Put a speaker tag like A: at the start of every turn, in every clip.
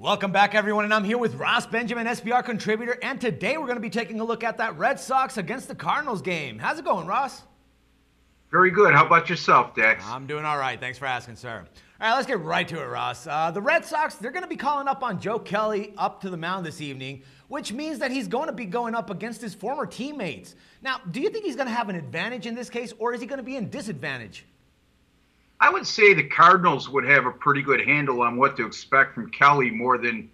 A: Welcome back, everyone, and I'm here with Ross Benjamin, SBR contributor, and today we're going to be taking a look at that Red Sox against the Cardinals game. How's it going, Ross?
B: Very good. How about yourself, Dex?
A: I'm doing all right. Thanks for asking, sir. All right, let's get right to it, Ross. The Red Sox, they're going to be calling up on Joe Kelly up to the mound this evening, which means that he's going to be going up against his former teammates. Now, do you think he's going to have an advantage in this case, or is he going to be in disadvantage?
B: I would say the Cardinals would have a pretty good handle on what to expect from Kelly more than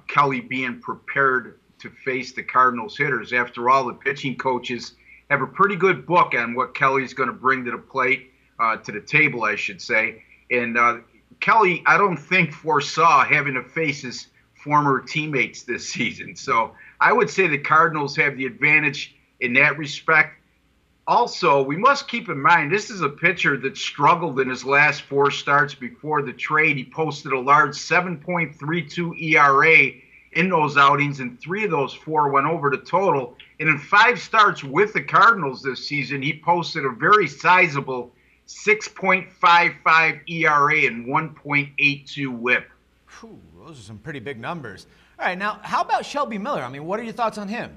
B: Kelly being prepared to face the Cardinals hitters. After all, the pitching coaches have a pretty good book on what Kelly's going to bring to the plate, to the table, I should say. And Kelly, I don't think foresaw having to face his former teammates this season. So I would say the Cardinals have the advantage in that respect. Also, we must keep in mind, this is a pitcher that struggled in his last 4 starts before the trade. He posted a large 7.32 ERA in those outings, and 3 of those 4 went over the total. And in 5 starts with the Cardinals this season, he posted a very sizable 6.55 ERA and 1.82 whip.
A: Whew, those are some pretty big numbers. All right, now, how about Shelby Miller? I mean, what are your thoughts on him?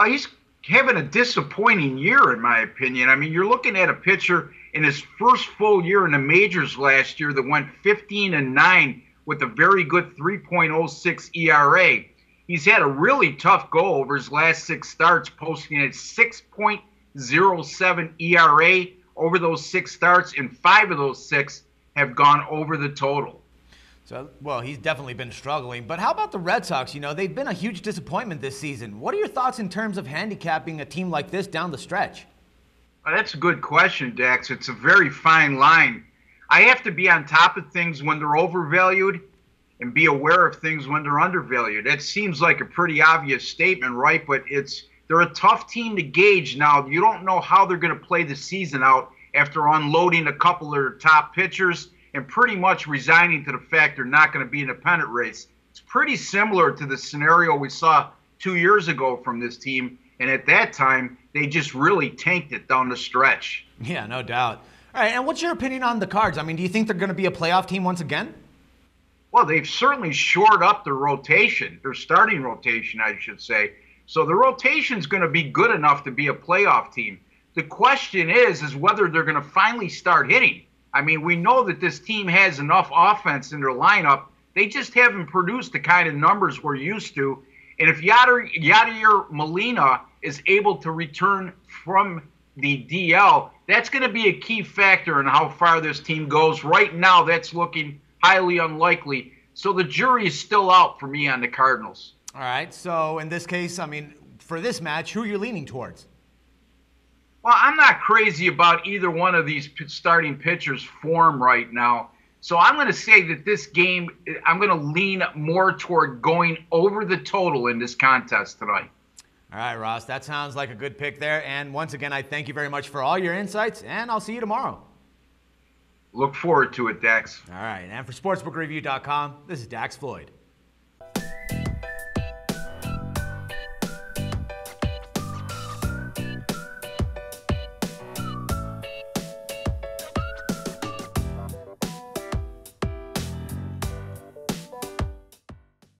B: He's having a disappointing year, in my opinion. I mean, you're looking at a pitcher in his first full year in the majors last year that went 15-9 with a very good 3.06 ERA. He's had a really tough go over his last 6 starts, posting a 6.07 ERA over those 6 starts, and 5 of those 6 have gone over the total.
A: So, well, he's definitely been struggling. But how about the Red Sox? You know, they've been a huge disappointment this season. What are your thoughts in terms of handicapping a team like this down the stretch?
B: That's a good question, Dax. It's a very fine line. I have to be on top of things when they're overvalued and be aware of things when they're undervalued. That seems like a pretty obvious statement, right? But they're a tough team to gauge now. You don't know how they're going to play the season out after unloading a couple of their top pitchers and pretty much resigning to the fact they're not going to be in a pennant race. It's pretty similar to the scenario we saw 2 years ago from this team, and at that time, they just really tanked it down the stretch.
A: Yeah, no doubt. All right, and what's your opinion on the Cards? I mean, do you think they're going to be a playoff team once again?
B: Well, they've certainly shored up their rotation, their starting rotation, I should say. So the rotation's going to be good enough to be a playoff team. The question is whether they're going to finally start hitting. I mean, we know that this team has enough offense in their lineup. They just haven't produced the kind of numbers we're used to. And if Yadier Molina is able to return from the DL, that's going to be a key factor in how far this team goes. Right now, that's looking highly unlikely. So the jury is still out for me on the Cardinals.
A: All right, so in this case, I mean, for this match, who are you leaning towards?
B: Well, I'm not crazy about either one of these starting pitchers' form right now. So I'm going to say that this game, I'm going to lean more toward going over the total in this contest tonight.
A: All right, Ross, that sounds like a good pick there. And once again, I thank you very much for all your insights, and I'll see you tomorrow.
B: Look forward to it, Dax.
A: All right, and for SportsbookReview.com, this is Dax Floyd.